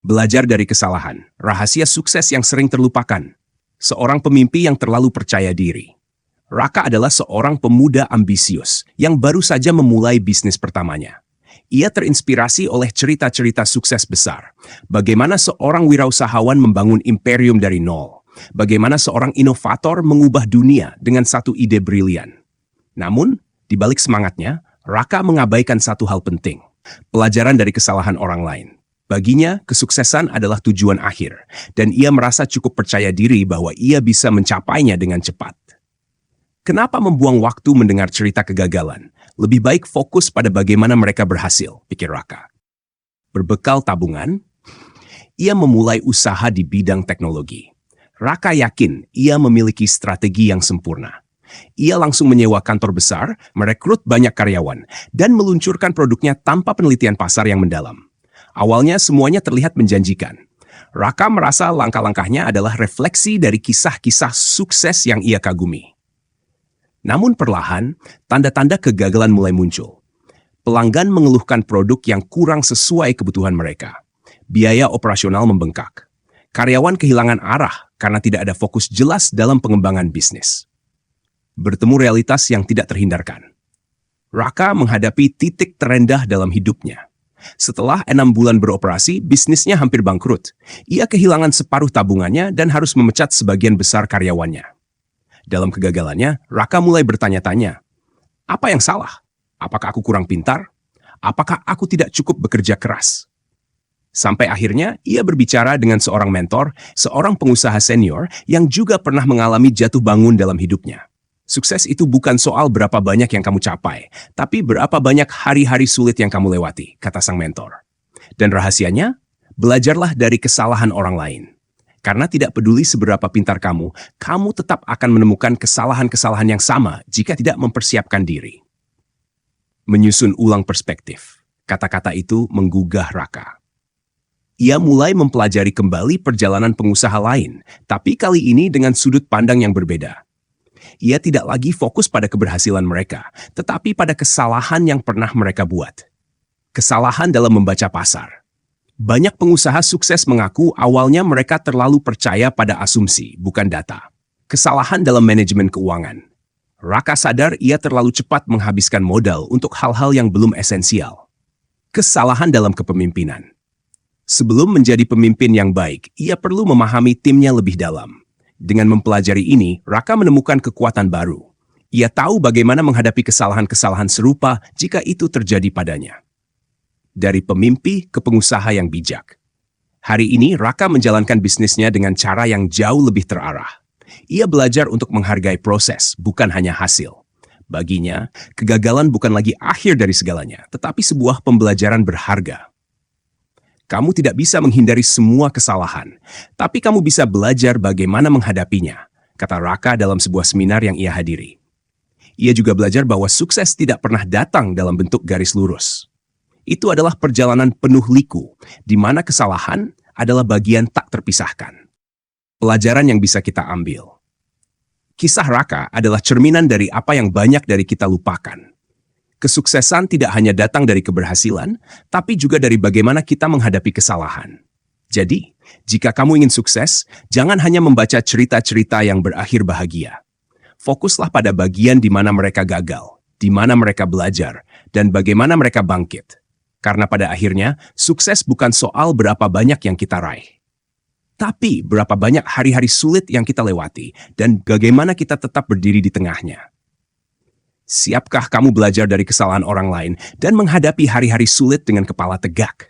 Belajar dari kesalahan, rahasia sukses yang sering terlupakan. Seorang pemimpi yang terlalu percaya diri. Raka adalah seorang pemuda ambisius yang baru saja memulai bisnis pertamanya. Ia terinspirasi oleh cerita-cerita sukses besar. Bagaimana seorang wirausahawan membangun imperium dari nol. Bagaimana seorang inovator mengubah dunia dengan satu ide brilian. Namun, di balik semangatnya, Raka mengabaikan satu hal penting. Pelajaran dari kesalahan orang lain. Baginya, kesuksesan adalah tujuan akhir, dan ia merasa cukup percaya diri bahwa ia bisa mencapainya dengan cepat. Kenapa membuang waktu mendengar cerita kegagalan? Lebih baik fokus pada bagaimana mereka berhasil, pikir Raka. Berbekal tabungan, ia memulai usaha di bidang teknologi. Raka yakin ia memiliki strategi yang sempurna. Ia langsung menyewa kantor besar, merekrut banyak karyawan, dan meluncurkan produknya tanpa penelitian pasar yang mendalam. Awalnya semuanya terlihat menjanjikan. Raka merasa langkah-langkahnya adalah refleksi dari kisah-kisah sukses yang ia kagumi. Namun perlahan, tanda-tanda kegagalan mulai muncul. Pelanggan mengeluhkan produk yang kurang sesuai kebutuhan mereka. Biaya operasional membengkak. Karyawan kehilangan arah karena tidak ada fokus jelas dalam pengembangan bisnis. Bertemu realitas yang tidak terhindarkan. Raka menghadapi titik terendah dalam hidupnya. Setelah 6 bulan beroperasi, bisnisnya hampir bangkrut. Ia kehilangan separuh tabungannya dan harus memecat sebagian besar karyawannya. Dalam kegagalannya, Raka mulai bertanya-tanya, apa yang salah? Apakah aku kurang pintar? Apakah aku tidak cukup bekerja keras? Sampai akhirnya, ia berbicara dengan seorang mentor, seorang pengusaha senior yang juga pernah mengalami jatuh bangun dalam hidupnya. Sukses itu bukan soal berapa banyak yang kamu capai, tapi berapa banyak hari-hari sulit yang kamu lewati, kata sang mentor. Dan rahasianya, belajarlah dari kesalahan orang lain. Karena tidak peduli seberapa pintar kamu tetap akan menemukan kesalahan-kesalahan yang sama jika tidak mempersiapkan diri. Menyusun ulang perspektif. Kata-kata itu menggugah Raka. Ia mulai mempelajari kembali perjalanan pengusaha lain, tapi kali ini dengan sudut pandang yang berbeda. Ia tidak lagi fokus pada keberhasilan mereka, tetapi pada kesalahan yang pernah mereka buat. Kesalahan dalam membaca pasar. Banyak pengusaha sukses mengaku awalnya mereka terlalu percaya pada asumsi, bukan data. Kesalahan dalam manajemen keuangan. Raka sadar ia terlalu cepat menghabiskan modal untuk hal-hal yang belum esensial. Kesalahan dalam kepemimpinan. Sebelum menjadi pemimpin yang baik, ia perlu memahami timnya lebih dalam. Dengan mempelajari ini, Raka menemukan kekuatan baru. Ia tahu bagaimana menghadapi kesalahan-kesalahan serupa jika itu terjadi padanya. Dari pemimpi ke pengusaha yang bijak. Hari ini, Raka menjalankan bisnisnya dengan cara yang jauh lebih terarah. Ia belajar untuk menghargai proses, bukan hanya hasil. Baginya, kegagalan bukan lagi akhir dari segalanya, tetapi sebuah pembelajaran berharga. Kamu tidak bisa menghindari semua kesalahan, tapi kamu bisa belajar bagaimana menghadapinya, kata Raka dalam sebuah seminar yang ia hadiri. Ia juga belajar bahwa sukses tidak pernah datang dalam bentuk garis lurus. Itu adalah perjalanan penuh liku, di mana kesalahan adalah bagian tak terpisahkan. Pelajaran yang bisa kita ambil. Kisah Raka adalah cerminan dari apa yang banyak dari kita lupakan. Kesuksesan tidak hanya datang dari keberhasilan, tapi juga dari bagaimana kita menghadapi kesalahan. Jadi, jika kamu ingin sukses, jangan hanya membaca cerita-cerita yang berakhir bahagia. Fokuslah pada bagian di mana mereka gagal, di mana mereka belajar, dan bagaimana mereka bangkit. Karena pada akhirnya, sukses bukan soal berapa banyak yang kita raih. Tapi berapa banyak hari-hari sulit yang kita lewati, dan bagaimana kita tetap berdiri di tengahnya. Siapkah kamu belajar dari kesalahan orang lain dan menghadapi hari-hari sulit dengan kepala tegak?